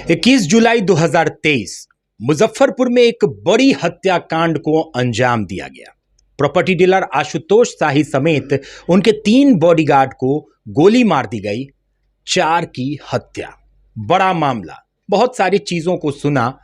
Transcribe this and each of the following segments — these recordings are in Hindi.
21 जुलाई 2023 मुजफ्फरपुर में एक बड़ी हत्याकांड को अंजाम दिया गया। प्रॉपर्टी डीलर आशुतोष शाही समेत उनके 3 बॉडीगार्ड को गोली मार दी गई, 4 की हत्या। बड़ा मामला। बहुत सारी चीजों को सुना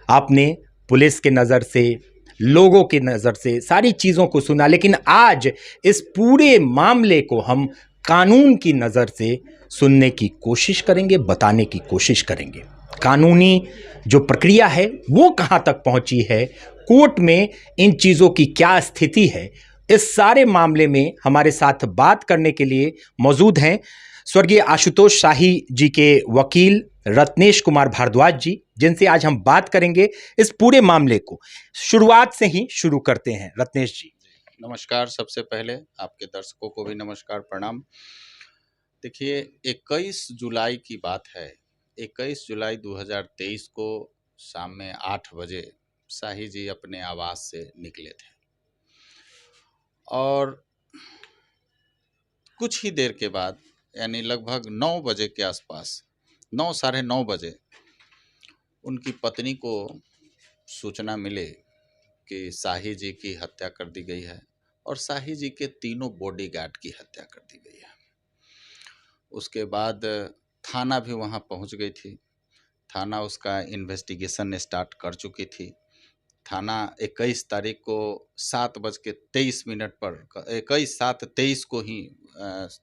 आपने, पुलिस के नजर से, लोगों की नजर से, सारी चीजों को सुना, लेकिन आज इस पूरे मामले को हम कानून की नजर से सुनने की कोशिश करेंगे, बताने की कोशिश करेंगे। कानूनी जो प्रक्रिया है वो कहां तक पहुंची है, कोर्ट में इन चीजों की क्या स्थिति है, इस सारे मामले में हमारे साथ बात करने के लिए मौजूद हैं स्वर्गीय आशुतोष शाही जी के वकील रत्नेश कुमार भारद्वाज जी, जिनसे आज हम बात करेंगे इस पूरे मामले को। शुरुआत से ही शुरू करते हैं। रत्नेश जी नमस्कार। सबसे पहले आपके दर्शकों को भी नमस्कार, प्रणाम। देखिए, 21 जुलाई की बात है। 21 जुलाई 2023 को शाम में 8 बजे शाही जी अपने आवास से निकले थे और कुछ ही देर के बाद, यानी लगभग 9 बजे के आसपास, 9 साढ़े 9 बजे उनकी पत्नी को सूचना मिले कि शाही जी की हत्या कर दी गई है और शाही जी के तीनों बॉडीगार्ड की हत्या कर दी गई है। उसके बाद थाना भी वहां पहुंच गई थी। थाना उसका इन्वेस्टिगेशन स्टार्ट कर चुकी थी। थाना 21 तारीख को 7:23 पर 21/7/23 को ही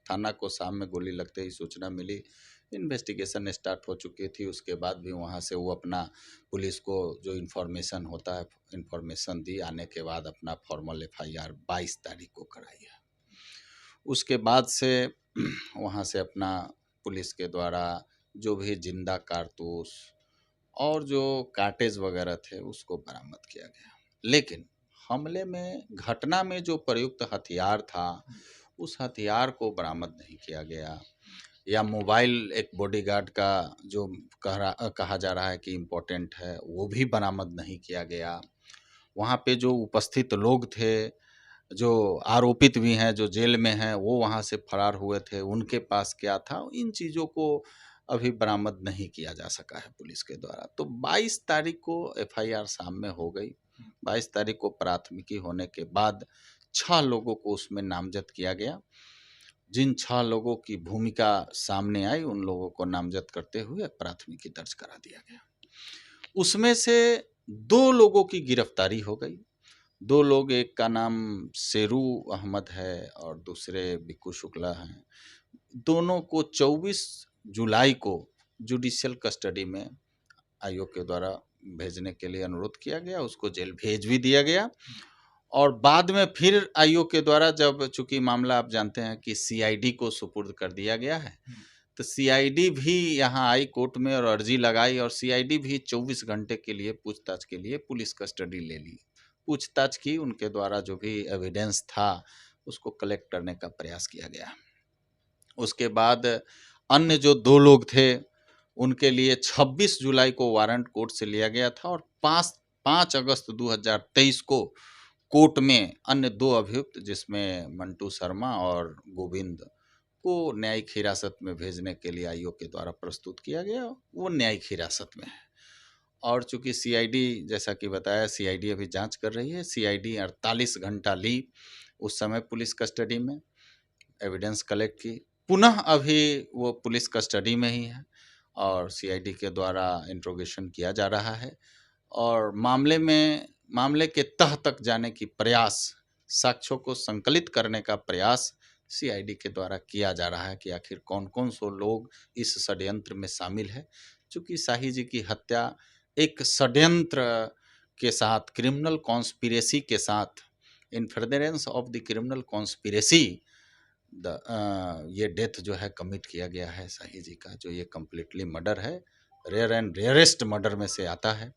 थाना को शाम में गोली लगते ही सूचना मिली। इन्वेस्टिगेशन स्टार्ट हो चुकी थी। उसके बाद भी वहाँ से वो अपना पुलिस को जो इन्फॉर्मेशन होता है इन्फॉर्मेशन दी। आने के बाद अपना फॉर्मल FIR 22 तारीख को कराई है। उसके बाद से वहाँ से अपना पुलिस के द्वारा जो भी जिंदा कारतूस और जो कार्टेज वगैरह थे उसको बरामद किया गया। लेकिन हमले में, घटना में जो प्रयुक्त हथियार था उस हथियार को बरामद नहीं किया गया, या मोबाइल एक बॉडीगार्ड का जो कहा जा रहा है कि इम्पोर्टेंट है वो भी बरामद नहीं किया गया। वहाँ पे जो उपस्थित लोग थे, जो आरोपित भी हैं, जो जेल में हैं, वो वहाँ से फरार हुए थे, उनके पास क्या था, इन चीज़ों को अभी बरामद नहीं किया जा सका है पुलिस के द्वारा। तो 22 तारीख को FIR शाम में हो गई। 22 तारीख को प्राथमिकी होने के बाद 6 लोगों को उसमें नामजद किया गया। जिन 6 लोगों की भूमिका सामने आई उन लोगों को नामजद करते हुए प्राथमिकी दर्ज करा दिया गया। उसमें से 2 लोगों की गिरफ्तारी हो गई। 2 लोग, एक का नाम शेरू अहमद है और दूसरे बिक्कू शुक्ला हैं। दोनों को 24 जुलाई को जुडिशियल कस्टडी में आयोग के द्वारा भेजने के लिए अनुरोध किया गया। उसको जेल भेज भी दिया गया और बाद में फिर आयोग के द्वारा, जब चूंकि मामला आप जानते हैं कि CID को सुपुर्द कर दिया गया है, तो CID भी यहाँ आई कोर्ट में और अर्जी लगाई और CID भी 24 घंटे के लिए पूछताछ के लिए पुलिस कस्टडी ले ली। पूछताछ की, उनके द्वारा जो भी एविडेंस था उसको कलेक्ट करने का प्रयास किया गया। उसके बाद अन्य जो 2 लोग थे उनके लिए 26 जुलाई को वारंट कोर्ट से लिया गया था और 5 अगस्त 2023 को कोर्ट में अन्य 2 अभियुक्त, जिसमें मंटू शर्मा और गोविंद, को न्यायिक हिरासत में भेजने के लिए आयोग के द्वारा प्रस्तुत किया गया। वो न्यायिक हिरासत में है और चूंकि CID, जैसा कि बताया, CID अभी जांच कर रही है। CID 48 घंटा ली उस समय पुलिस कस्टडी में, एविडेंस कलेक्ट की। पुनः अभी वो पुलिस कस्टडी में ही है और CID के द्वारा इंट्रोगेशन किया जा रहा है और मामले के तह तक जाने की प्रयास, साक्ष्यों को संकलित करने का प्रयास CID के द्वारा किया जा रहा है कि आखिर कौन कौन सो लोग इस षड्यंत्र में शामिल है। चूँकि शाही जी की हत्या एक षड्यंत्र के साथ, क्रिमिनल कॉन्स्पिरेसी के साथ, इन furtherance of the criminal conspiracy ये डेथ जो है कमिट किया गया है शाही जी का, जो ये कम्प्लीटली मर्डर है, रेयर एंड रेयरेस्ट मर्डर में से आता है।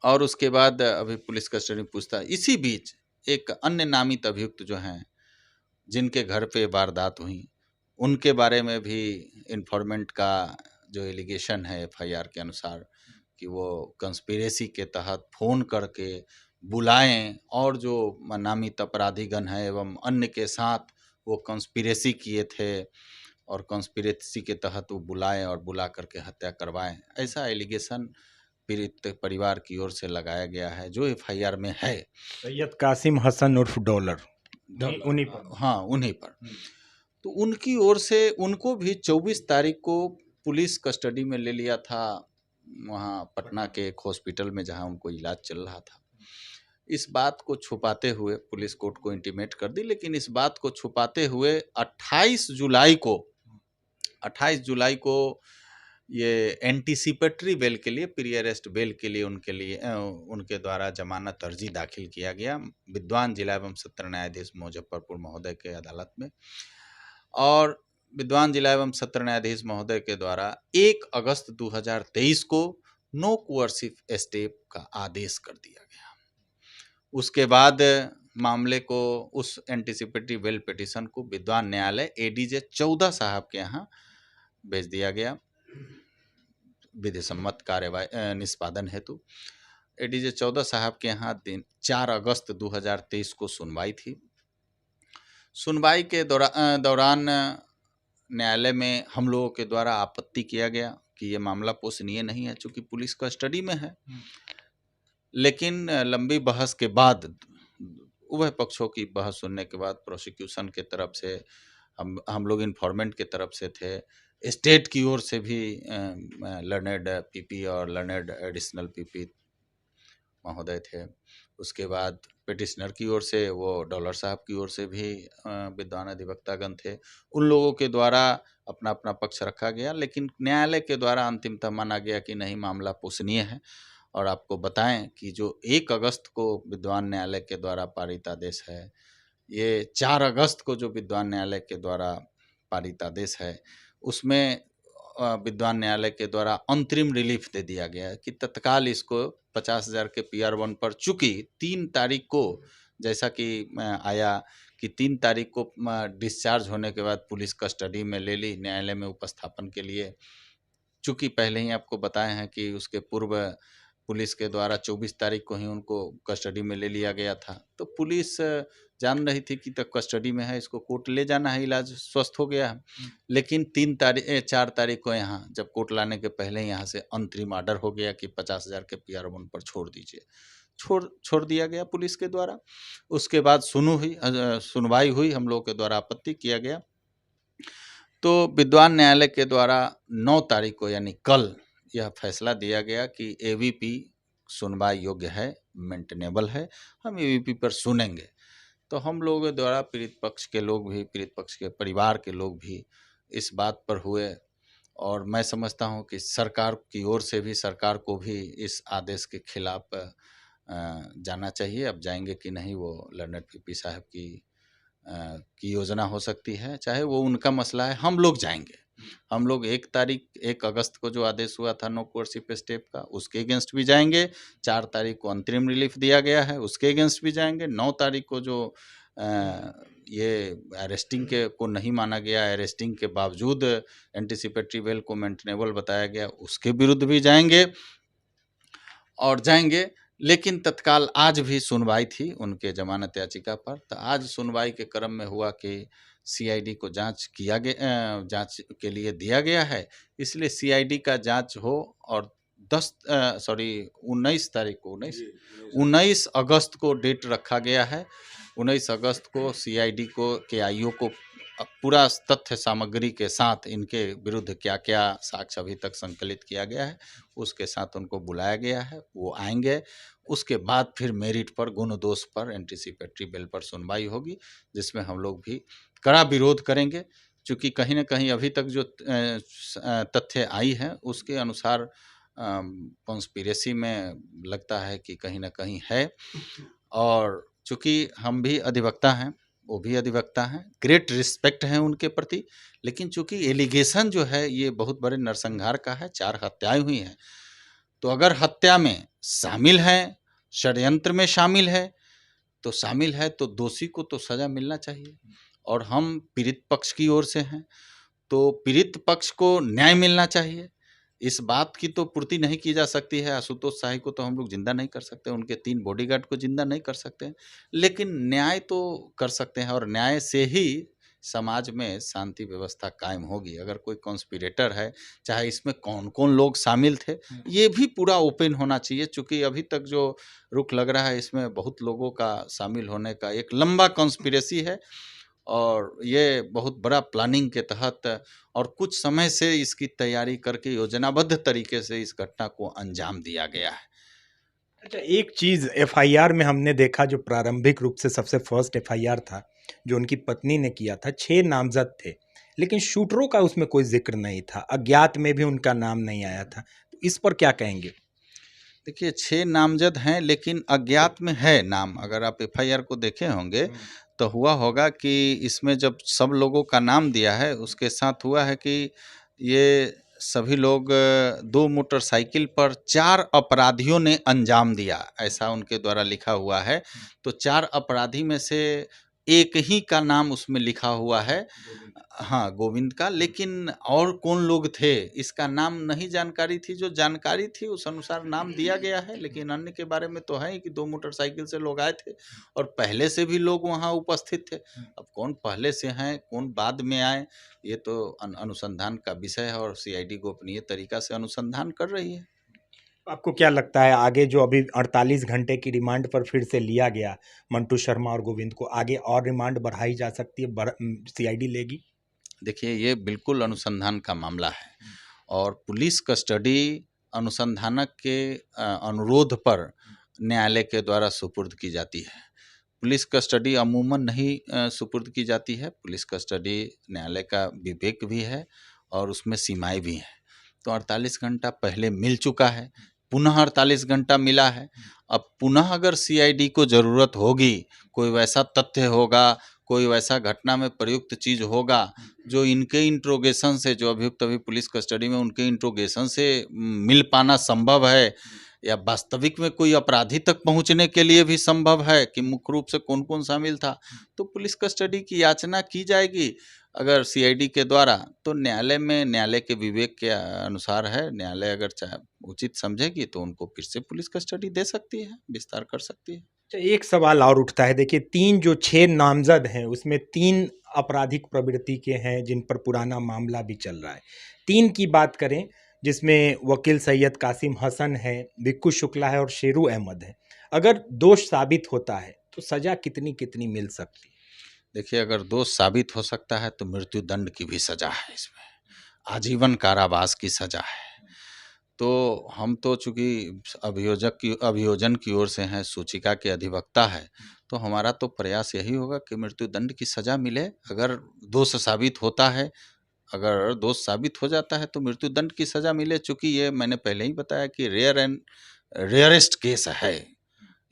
और उसके बाद अभी पुलिस कस्टडी में पूछता है। इसी बीच एक अन्य नामित अभियुक्त जो हैं, जिनके घर पे वारदात हुई, उनके बारे में भी इन्फॉर्मेंट का जो एलिगेशन है FIR के अनुसार कि वो कंस्पिरेसी के तहत फ़ोन करके बुलाएं और जो नामित अपराधीगण हैं एवं अन्य के साथ वो कंस्पिरेसी किए थे, और कॉन्स्पिरेसी के तहत वो बुलाएं और बुला करके हत्या करवाएं, ऐसा एलिगेशन पीड़ित परिवार की ओर से लगाया गया है, जो एफआईआर में है। सैयद कासिम हसन उर्फ डॉलर, उन्हीं पर। हाँ, उन्हीं पर। तो उनकी ओर से उनको भी 24 तारीख को पुलिस कस्टडी में ले लिया था, वहाँ पटना के एक हॉस्पिटल में जहाँ उनको इलाज चल रहा था। इस बात को छुपाते हुए पुलिस कोर्ट को इंटीमेट कर दी, लेकिन इस बात को छुपाते हुए 28 जुलाई को ये एंटीसिपेटरी बेल के लिए, प्री अरेस्ट बेल के लिए उनके द्वारा जमानत अर्जी दाखिल किया गया विद्वान जिला एवं सत्र न्यायाधीश मुजफ्फरपुर महोदय के अदालत में। और विद्वान जिला एवं सत्र न्यायाधीश महोदय के द्वारा 1 अगस्त 2023 को नो कोअर्सिव स्टेप का आदेश कर दिया गया। उसके बाद मामले को, उस एंटीसिपेटरी बेल पिटीशन को विद्वान न्यायालय एडीजे 14 साहब के यहाँ भेज दिया गया विधि सम्मत कार्यवाही निष्पादन हेतु। एडीजे 14 साहब के यहाँ 4 अगस्त 2023 को सुनवाई थी। सुनवाई के दौरान न्यायालय में हम लोगों के द्वारा आपत्ति किया गया कि ये मामला पोषणीय नहीं है, चूँकि पुलिस कस्टडी में है। लेकिन लंबी बहस के बाद, उभय पक्षों की बहस सुनने के बाद, प्रोसिक्यूशन के तरफ से हम लोग इन्फॉर्मेंट के तरफ से थे, स्टेट की ओर से भी लर्नेड पीपी और लर्नेड एडिशनल पीपी महोदय थे। उसके बाद पिटिशनर की ओर से वो डॉलर साहब की ओर से भी विद्वान अधिवक्तागण थे। उन लोगों के द्वारा अपना अपना पक्ष रखा गया, लेकिन न्यायालय के द्वारा अंतिमतः माना गया कि नहीं, मामला पोषणीय है। और आपको बताएं कि जो 1 अगस्त को विद्वान न्यायालय के द्वारा पारित आदेश है, ये 4 अगस्त को जो विद्वान न्यायालय के द्वारा पारित आदेश है, उसमें विद्वान न्यायालय के द्वारा अंतरिम रिलीफ दे दिया गया है कि तत्काल इसको 50,000 के PR1 पर, चूँकि 3 तारीख को, जैसा कि आया कि 3 तारीख को डिस्चार्ज होने के बाद पुलिस कस्टडी में ले ली न्यायालय में उपस्थापन के लिए। चूँकि पहले ही आपको बताए हैं कि उसके पूर्व पुलिस के द्वारा 24 तारीख को ही उनको कस्टडी में ले लिया गया था, तो पुलिस जान रही थी कि तक कस्टडी में है, इसको कोर्ट ले जाना है, इलाज स्वस्थ हो गया है। लेकिन 4 तारीख को यहाँ जब कोर्ट लाने के पहले यहाँ से अंतरिम ऑर्डर हो गया कि 50,000 के PR1 पर छोड़ दीजिए, छोड़ दिया गया पुलिस के द्वारा। उसके बाद सुनवाई हुई, हम लोगों के द्वारा आपत्ति किया गया, तो विद्वान न्यायालय के द्वारा 9 तारीख को यानी कल यह फैसला दिया गया कि AVP सुनवाई योग्य है, मेंटेनेबल है, हम AVP पर सुनेंगे। तो हम लोगों द्वारा पीड़ित पक्ष के लोग भी, पीड़ित पक्ष के परिवार के लोग भी इस बात पर हुए। और मैं समझता हूं कि सरकार की ओर से भी, सरकार को भी इस आदेश के खिलाफ जाना चाहिए। अब जाएंगे कि नहीं, वो लर्नेड पीपी साहब की योजना हो सकती है, चाहे वो उनका मसला है। हम लोग जाएंगे, हम लोग 1 अगस्त को जो आदेश हुआ था नो कोअर्सिव स्टेप का, उसके अगेंस्ट भी जाएंगे। 4 तारीख को अंतरिम रिलीफ दिया गया है, उसके अगेंस्ट भी जाएंगे। 9 तारीख को जो ये अरेस्टिंग को नहीं माना गया, अरेस्टिंग के बावजूद एंटीसिपेटरी बेल को मेंटेनेबल बताया गया, उसके विरुद्ध भी जाएंगे और जाएंगे। लेकिन तत्काल आज भी सुनवाई थी उनके जमानत याचिका पर, तो आज सुनवाई के क्रम में हुआ कि CID को जांच के लिए दिया गया है, इसलिए CID का जांच हो। और 19 अगस्त को डेट रखा गया है। 19 अगस्त को CID के IO को पूरा तथ्य सामग्री के साथ इनके विरुद्ध क्या क्या साक्ष्य अभी तक संकलित किया गया है, उसके साथ उनको बुलाया गया है, वो आएंगे। उसके बाद फिर मेरिट पर, गुण दोष पर, एंटीसिपेटरी बेल पर सुनवाई होगी, जिसमें हम लोग भी कड़ा विरोध करेंगे। चूँकि कहीं ना कहीं अभी तक जो तथ्य आई है उसके अनुसार कॉन्स्पिरेसी में लगता है कि कहीं ना कहीं है। और चूँकि हम भी अधिवक्ता हैं, वो भी अधिवक्ता हैं, ग्रेट रिस्पेक्ट है उनके प्रति, लेकिन चूँकि एलिगेशन जो है ये बहुत बड़े नरसंहार का है, 4 हत्याएं हुई हैं। तो अगर हत्या में शामिल है, षड्यंत्र में शामिल है, तो दोषी को तो सज़ा मिलना चाहिए। और हम पीड़ित पक्ष की ओर से हैं, तो पीड़ित पक्ष को न्याय मिलना चाहिए। इस बात की तो पूर्ति नहीं की जा सकती है, आशुतोष शाही को तो हम लोग जिंदा नहीं कर सकते, उनके 3 बॉडीगार्ड को जिंदा नहीं कर सकते, लेकिन न्याय तो कर सकते हैं। और न्याय से ही समाज में शांति व्यवस्था कायम होगी। अगर कोई कॉन्स्पिरेटर है, चाहे इसमें कौन कौन लोग शामिल थे, ये भी पूरा ओपन होना चाहिए, चूँकि अभी तक जो रुख लग रहा है इसमें बहुत लोगों का शामिल होने का एक लंबा कॉन्स्पिरेसी है और ये बहुत बड़ा प्लानिंग के तहत और कुछ समय से इसकी तैयारी करके योजनाबद्ध तरीके से इस घटना को अंजाम दिया गया है। अच्छा, एक चीज एफआईआर में हमने देखा, जो प्रारंभिक रूप से सबसे फर्स्ट एफआईआर था जो उनकी पत्नी ने किया था, 6 नामजद थे, लेकिन शूटरों का उसमें कोई जिक्र नहीं था, अज्ञात में भी उनका नाम नहीं आया था। तो इस पर क्या कहेंगे? देखिए 6 नामजद हैं लेकिन अज्ञात में है नाम। अगर आप एफआईआर को देखे होंगे तो हुआ होगा कि इसमें जब सब लोगों का नाम दिया है, उसके साथ हुआ है कि ये सभी लोग 2 मोटरसाइकिल पर 4 अपराधियों ने अंजाम दिया, ऐसा उनके द्वारा लिखा हुआ है। तो 4 अपराधी में से एक ही का नाम उसमें लिखा हुआ है, हाँ, गोविंद का। लेकिन और कौन लोग थे इसका नाम नहीं जानकारी थी, जो जानकारी थी उस अनुसार नाम दिया गया है। लेकिन अन्य के बारे में तो है ही कि 2 मोटरसाइकिल से लोग आए थे और पहले से भी लोग वहाँ उपस्थित थे। अब कौन पहले से हैं, कौन बाद में आए, ये तो अनुसंधान का विषय है और सीआईडी गोपनीय तरीका से अनुसंधान कर रही है। आपको क्या लगता है, आगे जो अभी 48 घंटे की रिमांड पर फिर से लिया गया मंटू शर्मा और गोविंद को, आगे और रिमांड बढ़ाई जा सकती है, सीआईडी लेगी? देखिए ये बिल्कुल अनुसंधान का मामला है और पुलिस कस्टडी अनुसंधानक के अनुरोध पर न्यायालय के द्वारा सुपुर्द की जाती है। पुलिस कस्टडी अमूमन नहीं सुपुर्द की जाती है। पुलिस कस्टडी न्यायालय का विवेक भी है और उसमें सीमाएं भी हैं। तो 48 घंटा पहले मिल चुका है, पुनः 48 घंटा मिला है। अब पुनः अगर सीआईडी को ज़रूरत होगी, कोई वैसा तथ्य होगा, कोई वैसा घटना में प्रयुक्त चीज़ होगा जो इनके इंट्रोगेशन से, जो अभियुक्त अभी पुलिस कस्टडी में, उनके इंट्रोगेशन से मिल पाना संभव है या वास्तविक में कोई अपराधी तक पहुंचने के लिए भी संभव है कि मुख्य रूप से कौन कौन शामिल था, तो पुलिस कस्टडी की याचना की जाएगी अगर सीआईडी के द्वारा। तो न्यायालय में, न्यायालय के विवेक के अनुसार है, न्यायालय अगर चाहे उचित समझेगी तो उनको फिर से पुलिस कस्टडी दे सकती है, विस्तार कर सकती है। अच्छा, एक सवाल और उठता है। देखिए, 6 नामजद हैं, उसमें 3 आपराधिक प्रवृत्ति के हैं जिन पर पुराना मामला भी चल रहा है। 3 की बात करें जिसमें वकील सैयद कासिम हसन है, भिक्खू शुक्ला है और शेरू अहमद है। अगर दोष साबित होता है तो सजा कितनी कितनी मिल सकती है? देखिए अगर दोष साबित हो सकता है तो मृत्यु दंड की भी सजा है, इसमें आजीवन कारावास की सजा है। तो हम तो चूँकि अभियोजन की ओर से हैं, सूचिका के अधिवक्ता है, तो हमारा तो प्रयास यही होगा कि मृत्यु दंड की सजा मिले। अगर दोष साबित होता है, अगर दोष साबित हो जाता है तो मृत्यु दंड की सजा मिले, चूँकि ये मैंने पहले ही बताया कि रेयरेस्ट केस है।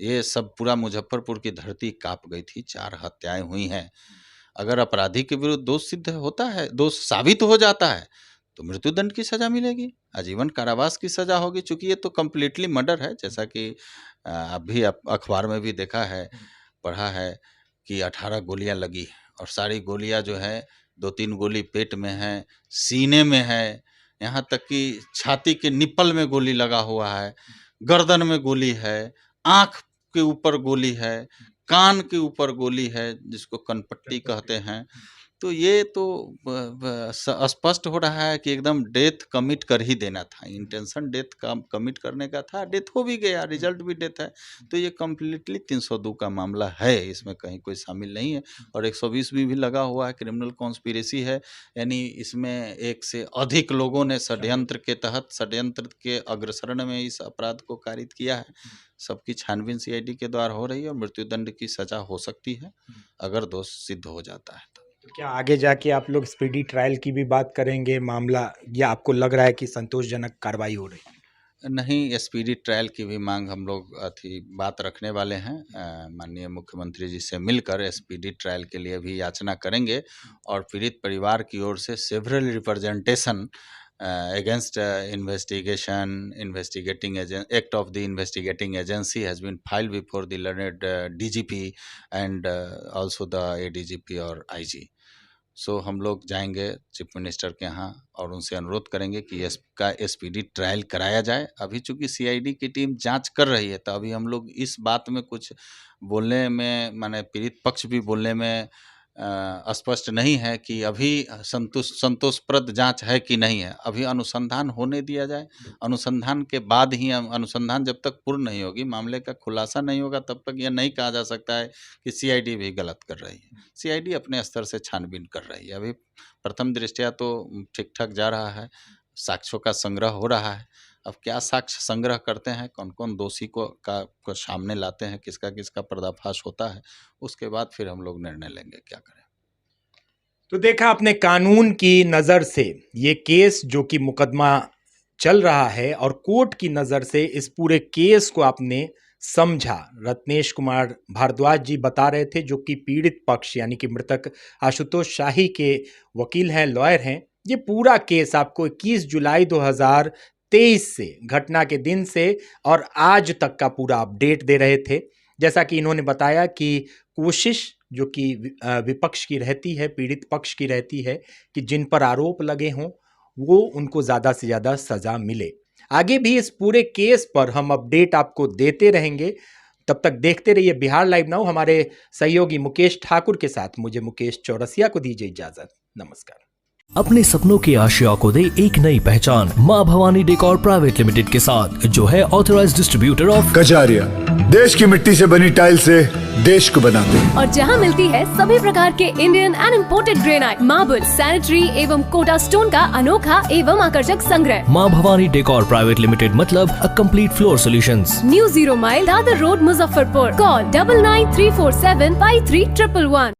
ये सब पूरा मुजफ्फरपुर की धरती काँप गई थी, 4 हत्याएं हुई हैं। अगर अपराधी के विरुद्ध दोष सिद्ध होता है, दोष साबित हो जाता है, तो मृत्यु दंड की सजा मिलेगी, आजीवन कारावास की सजा होगी। चूँकि ये तो कम्प्लीटली मर्डर है, जैसा कि अभी अखबार में भी देखा है, पढ़ा है कि 18 गोलियां लगी और सारी गोलियां जो है, 2-3 गोली पेट में है, सीने में है, यहाँ तक कि छाती के निप्पल में गोली लगा हुआ है, गर्दन में गोली है, आँख के ऊपर गोली है, कान के ऊपर गोली है, जिसको कनपट्टी कहते हैं। तो ये तो स्पष्ट हो रहा है कि एकदम डेथ कमिट कर ही देना था, इंटेंशन डेथ का कमिट करने का था, डेथ हो भी गया, रिजल्ट भी डेथ है। तो ये कम्प्लीटली 302 का मामला है, इसमें कहीं कोई शामिल नहीं है। और 120 भी लगा हुआ है, क्रिमिनल कॉन्स्पिरेसी है, यानी इसमें एक से अधिक लोगों ने षड्यंत्र के तहत, षड्यंत्र के अग्रसरण में इस अपराध को कारित किया है। सबकी छानबीन सीआईडी के द्वारा हो रही है और मृत्युदंड की सजा हो सकती है अगर दोष सिद्ध हो जाता है तो। क्या आगे जाके आप लोग स्पीडी ट्रायल की भी बात करेंगे मामला, या आपको लग रहा है कि संतोषजनक कार्रवाई हो रही है? नहीं, स्पीडी ट्रायल की भी मांग हम लोग बात रखने वाले हैं। माननीय मुख्यमंत्री जी से मिलकर स्पीडी ट्रायल के लिए भी याचना करेंगे और पीड़ित परिवार की ओर से several representation against investigating act of the investigating agency has been filed before the learned DGP and also the ADGP और IG। सो हम लोग जाएंगे चीफ मिनिस्टर के यहाँ और उनसे अनुरोध करेंगे कि इसका स्पीडी ट्रायल कराया जाए। अभी चूंकि सीआईडी की टीम जांच कर रही है, तो अभी हम लोग इस बात में कुछ बोलने में, माने पीड़ित पक्ष भी बोलने में स्पष्ट नहीं है कि अभी संतोषप्रद जांच है कि नहीं है। अभी अनुसंधान होने दिया जाए, अनुसंधान के बाद ही अनुसंधान जब तक पूर्ण नहीं होगी, मामले का खुलासा नहीं होगा, तब तक यह नहीं कहा जा सकता है कि सीआईडी भी गलत कर रही है। सीआईडी अपने स्तर से छानबीन कर रही है। अभी प्रथम दृष्टया तो ठीक ठाक जा रहा है, साक्ष्यों का संग्रह हो रहा है। अब क्या साक्ष्य संग्रह करते हैं, कौन कौन दोषी को सामने लाते हैं, किसका किसका पर्दाफाश होता है, उसके बाद फिर हम लोग निर्णय लेंगे क्या करें। तो देखा आपने, कानून की नज़र से ये केस जो कि मुकदमा चल रहा है और कोर्ट की नज़र से इस पूरे केस को आपने समझा। रत्नेश कुमार भारद्वाज जी बता रहे थे, जो कि पीड़ित पक्ष यानी कि मृतक आशुतोष शाही के वकील हैं, लॉयर हैं। ये पूरा केस आपको 21 जुलाई 2023 से, घटना के दिन से और आज तक का पूरा अपडेट दे रहे थे। जैसा कि इन्होंने बताया कि कोशिश जो कि विपक्ष की रहती है, पीड़ित पक्ष की रहती है कि जिन पर आरोप लगे हों वो उनको ज़्यादा से ज़्यादा सज़ा मिले। आगे भी इस पूरे केस पर हम अपडेट आपको देते रहेंगे। तब तक देखते रहिए बिहार लाइव नाउ। हमारे सहयोगी मुकेश ठाकुर के साथ मुझे मुकेश चौरसिया को दीजिए इजाज़त। नमस्कार। अपने सपनों की आशिया को दे एक नई पहचान मां भवानी डेकोर प्राइवेट लिमिटेड के साथ, जो है ऑथराइज्ड डिस्ट्रीब्यूटर ऑफ कजारिया। देश की मिट्टी से बनी टाइल से देश को बनाते हैं, और जहां मिलती है सभी प्रकार के Indian and imported granite, marble, sanitary एवं कोटा स्टोन का अनोखा एवं आकर्षक संग्रह। मां भवानी डेकोर प्राइवेट लिमिटेड मतलब a complete floor solutions. New 0 mile Dadar road, Muzaffarpur. Call 9934753111।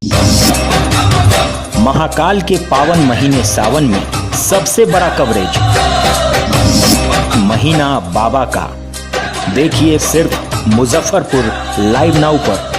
Mahakal के पावन महीने सावन में सबसे बड़ा कवरेज महीना बाबा का देखिए सिर्फ मुजफ्फरपुर लाइव नाउ पर।